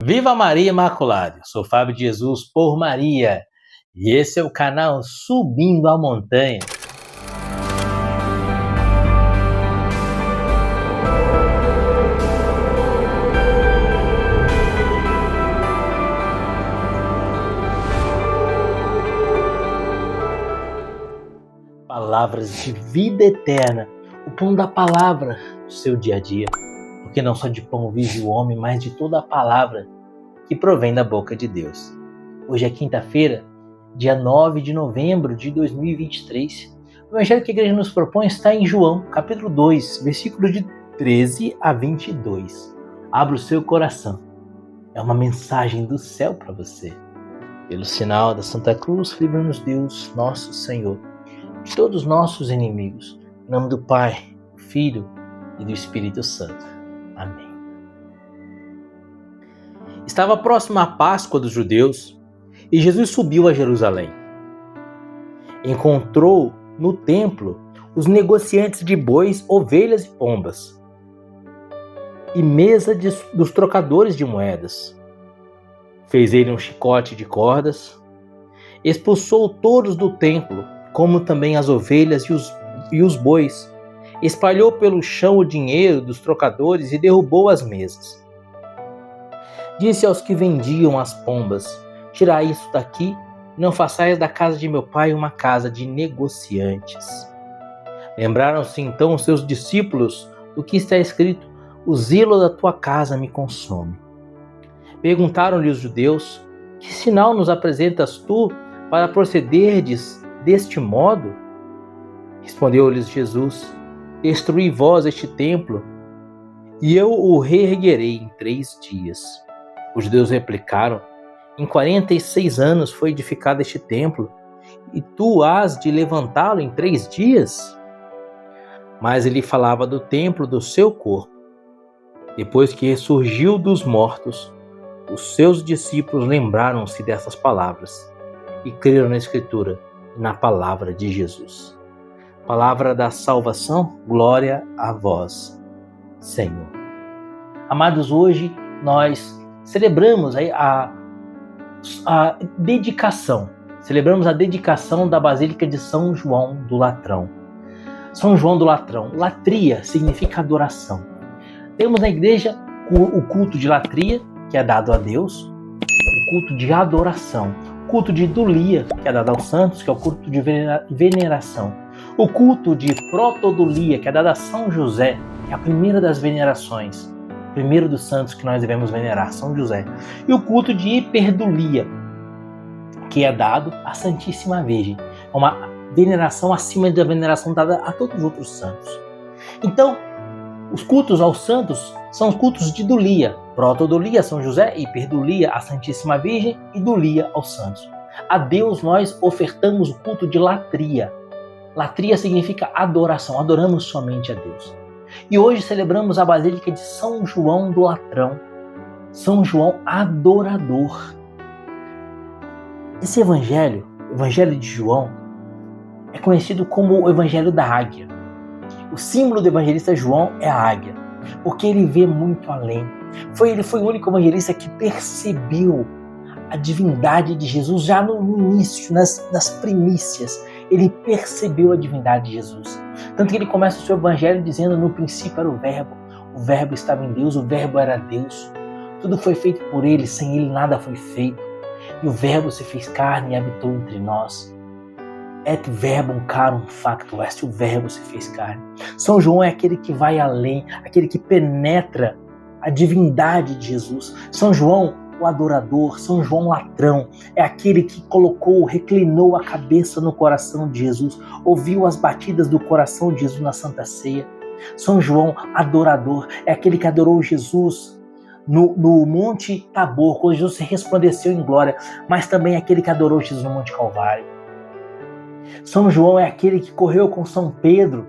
Viva Maria Imaculada! Eu sou Fábio de Jesus por Maria e esse é o canal Subindo a Montanha. Palavras de vida eterna, o pão da palavra do seu dia a dia, porque não só de pão vive o homem, mas de toda a palavra que provém da boca de Deus. Hoje é quinta-feira, dia 9 de novembro de 2023. O evangelho que a igreja nos propõe está em João, capítulo 2, versículo de 13 a 22. Abra o seu coração. É uma mensagem do céu para você. Pelo sinal da Santa Cruz, livra-nos Deus, nosso Senhor, de todos os nossos inimigos. Em nome do Pai, do Filho e do Espírito Santo. Amém. Estava próxima a Páscoa dos judeus e Jesus subiu a Jerusalém. Encontrou no templo os negociantes de bois, ovelhas e pombas, e mesa dos trocadores de moedas. Fez ele um chicote de cordas, expulsou todos do templo, como também as ovelhas e os bois. Espalhou pelo chão o dinheiro dos trocadores e derrubou as mesas. Disse aos que vendiam as pombas: tirai isso daqui, e não façais da casa de meu pai uma casa de negociantes. Lembraram-se então os seus discípulos do que está escrito: o zelo da tua casa me consome. Perguntaram-lhe os judeus: que sinal nos apresentas tu para procederdes deste modo? Respondeu-lhes Jesus: destruí vós este templo, e eu o reerguerei em 3 dias. Os judeus replicaram: em 46 anos foi edificado este templo, e tu hás de levantá-lo em 3 dias? Mas ele falava do templo do seu corpo. Depois que ressurgiu dos mortos, os seus discípulos lembraram-se dessas palavras e creram na Escritura e na palavra de Jesus. Palavra da salvação, glória a vós, Senhor. Amados, hoje nós celebramos a dedicação. Celebramos a dedicação da Basílica de São João do Latrão. São João do Latrão. Latria significa adoração. Temos na igreja o culto de latria, que é dado a Deus, o culto de adoração, o culto de idolia, que é dado aos santos, que é o culto de veneração, o culto de protodolia, que é dado a São José, que é a primeira das venerações, o primeiro dos santos que nós devemos venerar, São José, e o culto de hiperdulia, que é dado à Santíssima Virgem, uma veneração acima da veneração dada a todos os outros santos. Então, os cultos aos santos são os cultos de idolia, protodolia, São José, hiperdulia, a Santíssima Virgem, e idolia aos santos. A Deus nós ofertamos o culto de latria. Latria significa adoração, adoramos somente a Deus. E hoje celebramos a Basílica de São João do Latrão, São João adorador. Esse evangelho, o Evangelho de João, é conhecido como o Evangelho da Águia. O símbolo do evangelista João é a águia, porque ele vê muito além. Ele foi o único evangelista que percebeu a divindade de Jesus já no início, nas primícias. Ele percebeu a divindade de Jesus. Tanto que ele começa o seu evangelho dizendo: no princípio era o verbo estava em Deus, o verbo era Deus. Tudo foi feito por ele, sem ele nada foi feito. E o verbo se fez carne e habitou entre nós. Et verbum carum facto est, o verbo se fez carne. São João é aquele que vai além, aquele que penetra a divindade de Jesus. São João, o adorador, São João Latrão, é aquele que reclinou a cabeça no coração de Jesus, ouviu as batidas do coração de Jesus na Santa Ceia. São João, adorador, é aquele que adorou Jesus no Monte Tabor, quando Jesus se resplandeceu em glória, mas também é aquele que adorou Jesus no Monte Calvário. São João é aquele que correu com São Pedro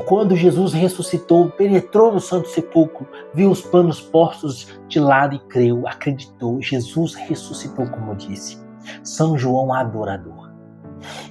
quando Jesus ressuscitou, penetrou no Santo Sepulcro, viu os panos postos de lado e creu, acreditou. Jesus ressuscitou, como eu disse. São João adorador.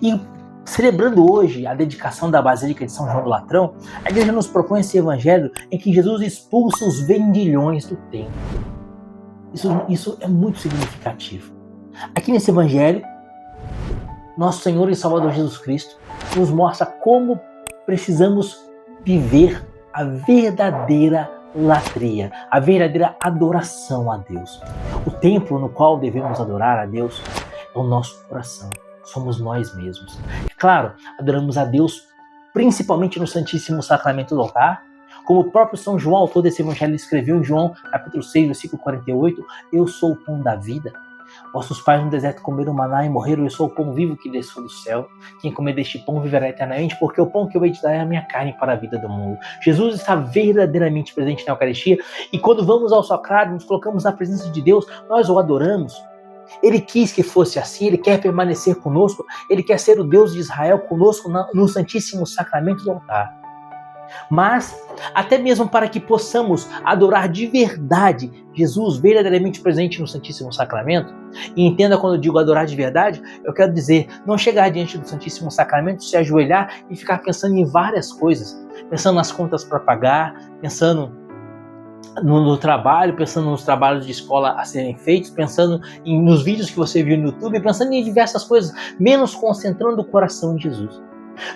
E celebrando hoje a dedicação da Basílica de São João do Latrão, a igreja nos propõe esse evangelho em que Jesus expulsa os vendilhões do templo. Isso é muito significativo. Aqui nesse evangelho, nosso Senhor e Salvador Jesus Cristo nos mostra como precisamos viver a verdadeira latria, a verdadeira adoração a Deus. O templo no qual devemos adorar a Deus é o nosso coração, somos nós mesmos. É claro, adoramos a Deus principalmente no Santíssimo Sacramento do altar, como o próprio São João, autor desse evangelho, escreveu em João capítulo 6, versículo 48, eu sou o pão da vida. Vossos pais no deserto comeram maná e morreram, eu sou o pão vivo que desceu do céu. Quem comer deste pão viverá eternamente, porque o pão que eu hei de dar é a minha carne para a vida do mundo. Jesus está verdadeiramente presente na Eucaristia, e quando vamos ao sacrário, nos colocamos na presença de Deus, nós o adoramos. Ele quis que fosse assim, Ele quer permanecer conosco, Ele quer ser o Deus de Israel conosco no Santíssimo Sacramento do altar. Mas, até mesmo para que possamos adorar de verdade Jesus verdadeiramente presente no Santíssimo Sacramento, e entenda quando eu digo adorar de verdade, eu quero dizer não chegar diante do Santíssimo Sacramento, se ajoelhar e ficar pensando em várias coisas, pensando nas contas para pagar, pensando no trabalho, pensando nos trabalhos de escola a serem feitos, pensando nos vídeos que você viu no YouTube, pensando em diversas coisas, menos concentrando o coração em Jesus.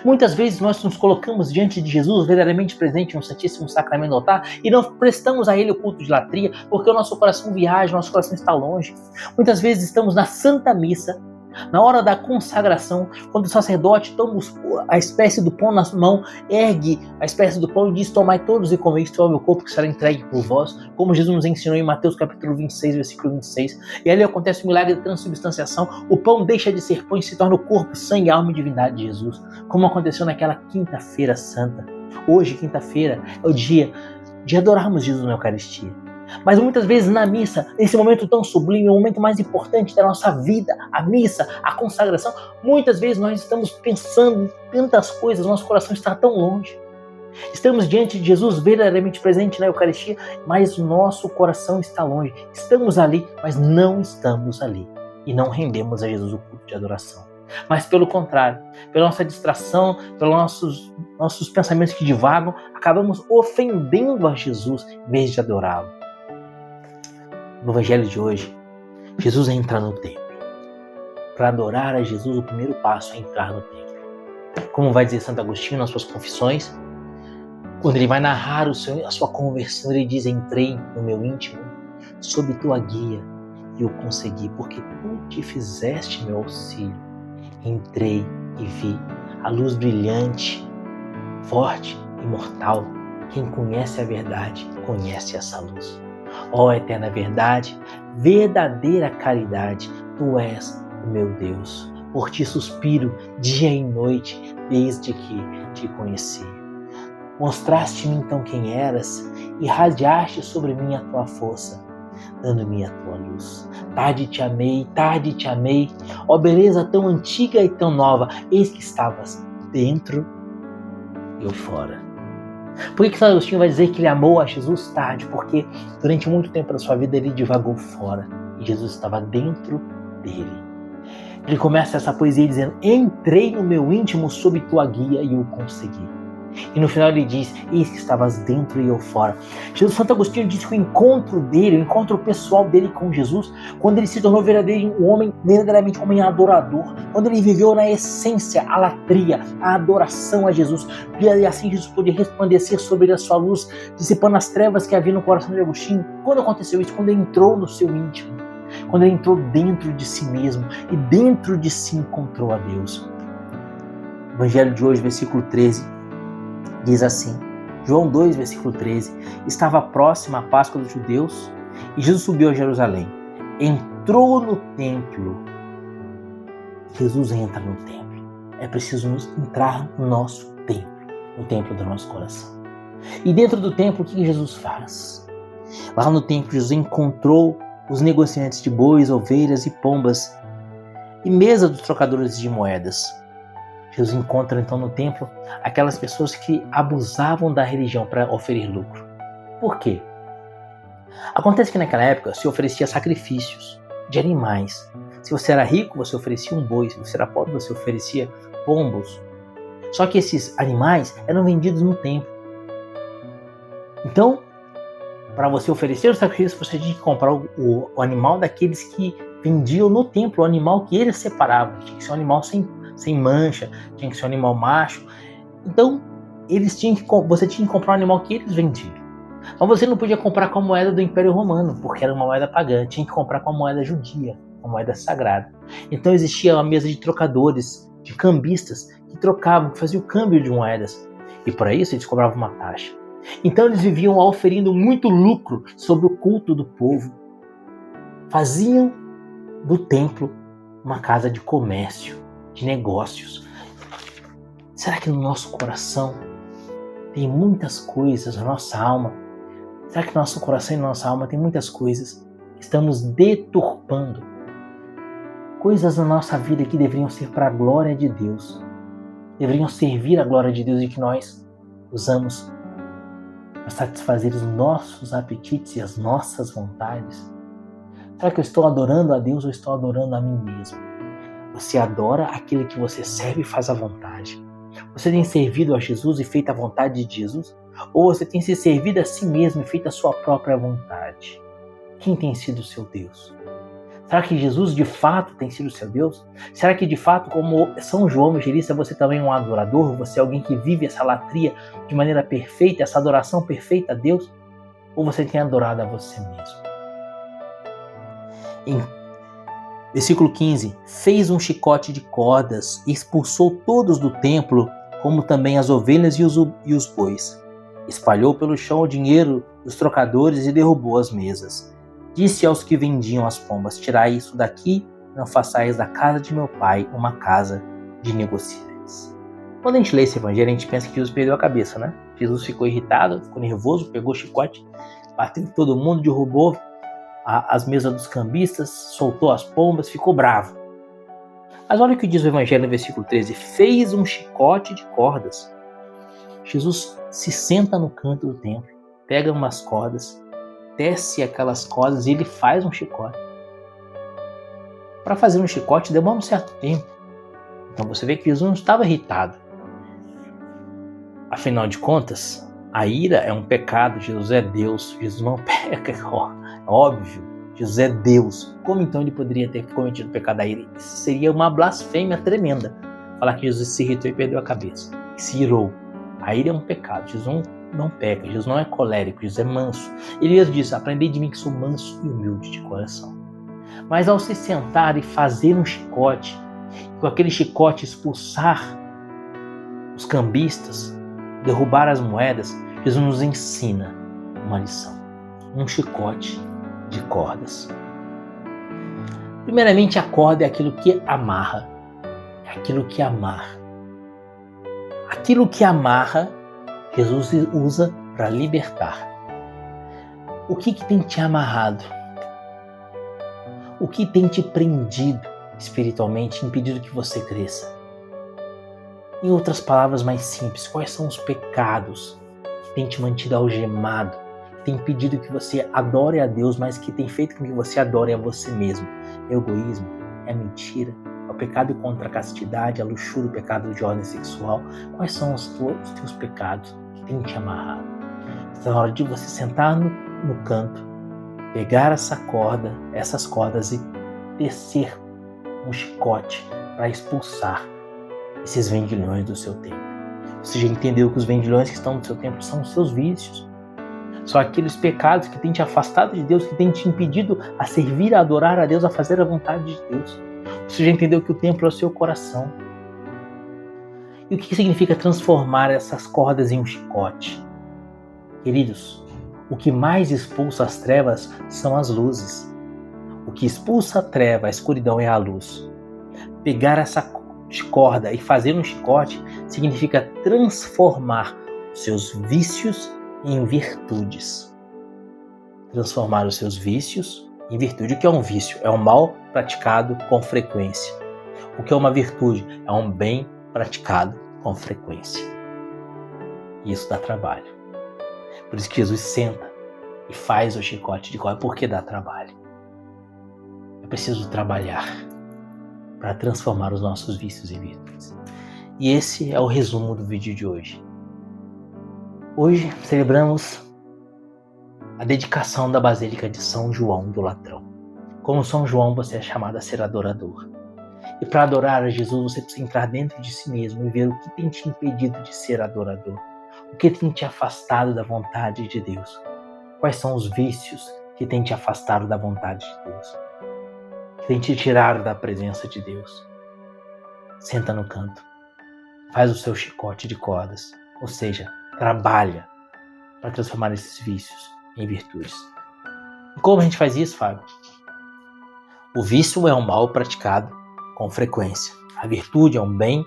Muitas vezes nós nos colocamos diante de Jesus verdadeiramente presente no Santíssimo Sacramento do altar e não prestamos a Ele o culto de latria porque o nosso coração viaja, o nosso coração está longe. Muitas vezes estamos na Santa Missa, na hora da consagração, quando o sacerdote toma a espécie do pão na mão, ergue a espécie do pão e diz, tomai todos e comei, isto é o meu corpo que será entregue por vós, como Jesus nos ensinou em Mateus capítulo 26, versículo 26. E ali acontece o milagre de transubstanciação, o pão deixa de ser pão e se torna o corpo, sangue, alma e divindade de Jesus, como aconteceu naquela quinta-feira santa. Hoje, quinta-feira, é o dia de adorarmos Jesus na Eucaristia. Mas muitas vezes na missa, nesse momento tão sublime, o momento mais importante da nossa vida, a missa, a consagração, muitas vezes nós estamos pensando em tantas coisas, nosso coração está tão longe. Estamos diante de Jesus verdadeiramente presente na Eucaristia, mas nosso coração está longe. Estamos ali, mas não estamos ali. E não rendemos a Jesus o culto de adoração. Mas pelo contrário, pela nossa distração, pelos nossos pensamentos que divagam, acabamos ofendendo a Jesus em vez de adorá-lo. No evangelho de hoje, Jesus entra no templo. Para adorar a Jesus, o primeiro passo é entrar no templo. Como vai dizer Santo Agostinho nas suas confissões, quando ele vai narrar a sua conversão, ele diz, entrei no meu íntimo, sob tua guia, e eu consegui, porque tu te fizeste meu auxílio. Entrei e vi a luz brilhante, forte, imortal. Quem conhece a verdade, conhece essa luz. Ó eterna verdade, verdadeira caridade, tu és o meu Deus. Por ti suspiro dia e noite, desde que te conheci. Mostraste-me então quem eras, e irradiaste sobre mim a tua força, dando-me a tua luz. Tarde te amei, ó beleza tão antiga e tão nova, eis que estavas dentro e eu fora. Por que Santo Agostinho vai dizer que ele amou a Jesus tarde? Porque durante muito tempo da sua vida ele divagou fora e Jesus estava dentro dele. Ele começa essa poesia dizendo, entrei no meu íntimo sob tua guia e o consegui. E no final ele diz, eis que estavas dentro e eu fora. Santo Agostinho diz que o encontro dele, o encontro pessoal dele com Jesus, quando ele se tornou verdadeiramente um homem adorador, quando ele viveu na essência a latria, a adoração a Jesus, e assim Jesus pôde resplandecer sobre ele a sua luz, dissipando as trevas que havia no coração de Agostinho. Quando aconteceu isso? Quando ele entrou no seu íntimo, quando ele entrou dentro de si mesmo e dentro de si encontrou a Deus. O Evangelho de hoje, versículo 13, diz assim, João 2, versículo 13, estava próxima a Páscoa dos judeus e Jesus subiu a Jerusalém. Entrou no templo. Jesus entra no templo. É preciso entrar no nosso templo, no templo do nosso coração. E dentro do templo, o que Jesus faz? Lá no templo, Jesus encontrou os negociantes de bois, ovelhas e pombas e mesa dos trocadores de moedas. Jesus encontra então no templo aquelas pessoas que abusavam da religião para oferir lucro. Por quê? Acontece que naquela época se oferecia sacrifícios de animais. Se você era rico, você oferecia um boi. Se você era pobre, você oferecia pombos. Só que esses animais eram vendidos no templo. Então, para você oferecer o sacrifício, você tinha que comprar o animal daqueles que vendiam no templo, o animal que eles separavam. Tinha que ser um animal sem mancha, tinha que ser um animal macho. Então, você tinha que comprar um animal que eles vendiam. Mas você não podia comprar com a moeda do Império Romano, porque era uma moeda pagã. Tinha que comprar com a moeda judia, uma moeda sagrada. Então existia uma mesa de trocadores, de cambistas, que trocavam, que faziam o câmbio de moedas. E para isso eles cobravam uma taxa. Então eles viviam oferindo muito lucro sobre o culto do povo. Faziam do templo uma casa de comércio, de negócios. Será que no nosso coração tem muitas coisas, na nossa alma? Será que no nosso coração e na nossa alma tem muitas coisas que estamos deturpando? Coisas na nossa vida que deveriam ser para a glória de Deus, deveriam servir a glória de Deus e que nós usamos para satisfazer os nossos apetites e as nossas vontades. Será que eu estou adorando a Deus ou estou adorando a mim mesmo? Você adora aquele que você serve e faz a vontade. Você tem servido a Jesus e feito a vontade de Jesus? Ou você tem se servido a si mesmo e feito a sua própria vontade? Quem tem sido o seu Deus? Será que Jesus de fato tem sido o seu Deus? Será que de fato, como São João Evangelista, você também é um adorador? Você é alguém que vive essa latria de maneira perfeita, essa adoração perfeita a Deus? Ou você tem adorado a você mesmo? Em versículo 15, fez um chicote de cordas e expulsou todos do templo, como também as ovelhas e os bois. Espalhou pelo chão o dinheiro dos trocadores e derrubou as mesas. Disse aos que vendiam as pombas, tirai isso daqui, não façais da casa de meu pai uma casa de negociantes. Quando a gente lê esse evangelho, a gente pensa que Jesus perdeu a cabeça, né? Jesus ficou irritado, ficou nervoso, pegou o chicote, bateu em todo mundo, derrubou as mesas dos cambistas, soltou as pombas, ficou bravo. Mas olha o que diz o evangelho no versículo 13, fez um chicote de cordas. Jesus se senta no canto do templo, pega umas cordas, desce aquelas cordas e ele faz um chicote. Para fazer um chicote demora um certo tempo. Então você vê que Jesus não estava irritado. Afinal de contas, a ira é um pecado, Jesus é Deus, Jesus não peca, é óbvio, Jesus é Deus. Como então ele poderia ter cometido o pecado da ira? Isso seria uma blasfêmia tremenda, falar que Jesus se irritou e perdeu a cabeça, se irou. A ira é um pecado, Jesus não peca, Jesus não é colérico, Jesus é manso. Ele mesmo disse, aprendei de mim que sou manso e humilde de coração. Mas ao se sentar e fazer um chicote, com aquele chicote expulsar os cambistas, derrubar as moedas, Jesus nos ensina uma lição. Um chicote de cordas. Primeiramente, a corda é aquilo que amarra. É aquilo que amarra. Aquilo que amarra, Jesus usa para libertar. O que tem te amarrado? O que tem te prendido espiritualmente, impedido que você cresça? Em outras palavras mais simples, quais são os pecados que têm te mantido algemado, que têm impedido que você adore a Deus, mas que tem feito com que você adore a você mesmo? É o egoísmo, é a mentira, é o pecado contra a castidade, a luxúria, o pecado de ordem sexual. Quais são os teus pecados que têm te amarrado? Está na hora de você sentar no canto, pegar essas cordas e descer um chicote para expulsar esses vendilhões do seu templo. Você já entendeu que os vendilhões que estão no seu templo são os seus vícios. São aqueles pecados que têm te afastado de Deus, que têm te impedido a servir, a adorar a Deus, a fazer a vontade de Deus. Você já entendeu que o templo é o seu coração. E o que significa transformar essas cordas em um chicote? Queridos, o que mais expulsa as trevas são as luzes. O que expulsa a treva, a escuridão, é a luz. Pegar essa corda e fazer um chicote significa transformar os seus vícios em virtudes. Transformar os seus vícios em virtude. O que é um vício? É um mal praticado com frequência. O que é uma virtude? É um bem praticado com frequência. E isso dá trabalho. Por isso que Jesus senta e faz o chicote de corda. Por que dá trabalho? É preciso trabalhar para transformar os nossos vícios em virtudes. E esse é o resumo do vídeo de hoje. Hoje celebramos a dedicação da Basílica de São João do Latrão. Como São João, você é chamado a ser adorador. E para adorar a Jesus, você precisa entrar dentro de si mesmo e ver o que tem te impedido de ser adorador. O que tem te afastado da vontade de Deus. Quais são os vícios que tem te afastado da vontade de Deus? Que tem te tirado da presença de Deus? Senta no canto. Faz o seu chicote de cordas. Ou seja, trabalha para transformar esses vícios em virtudes. E como a gente faz isso, Fábio? O vício é um mal praticado com frequência. A virtude é um bem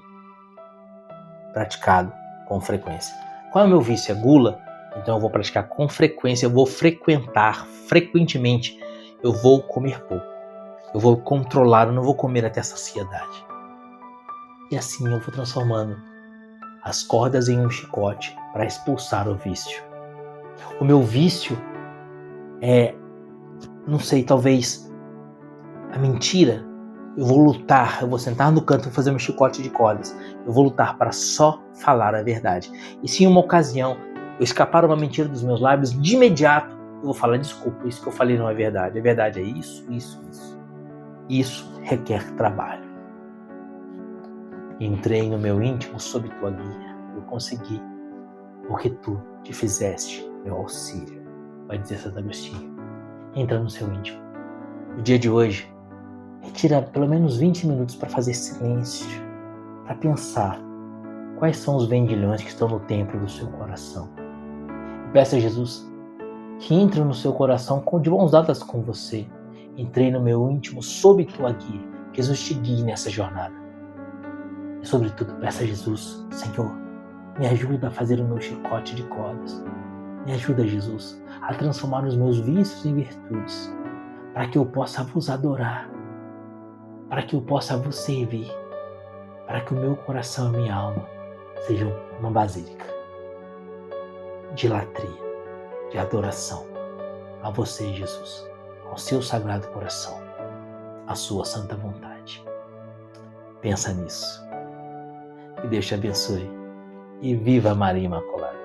praticado com frequência. Qual é o meu vício? É gula? Então eu vou praticar com frequência, eu vou frequentar frequentemente, eu vou comer pouco. Eu vou controlar, eu não vou comer até a saciedade. E assim eu vou transformando as cordas em um chicote para expulsar o vício. O meu vício é, não sei, talvez a mentira. Eu vou lutar, eu vou sentar no canto e fazer meu chicote de cordas. Eu vou lutar para só falar a verdade. E se em uma ocasião eu escapar uma mentira dos meus lábios, de imediato eu vou falar, desculpa, isso que eu falei não é verdade. A verdade é isso, isso, isso. Isso requer trabalho. Entrei no meu íntimo sob tua guia. Eu consegui, porque tu te fizeste meu auxílio. Vai dizer Santo Agostinho. Entra no seu íntimo. No dia de hoje, retira pelo menos 20 minutos para fazer silêncio, para pensar quais são os vendilhões que estão no templo do seu coração. E peça a Jesus que entre no seu coração de mãos dadas com você. Entrei no meu íntimo sob tua guia. Jesus te guie nessa jornada. E sobretudo, peça a Jesus, Senhor, me ajuda a fazer o meu chicote de cordas. Me ajuda, Jesus, a transformar os meus vícios em virtudes, para que eu possa vos adorar, para que eu possa vos servir, para que o meu coração e minha alma sejam uma basílica de latria, de adoração a você, Jesus, ao seu sagrado coração, à sua santa vontade. Pensa nisso. Que Deus te abençoe e viva Maria Imaculada.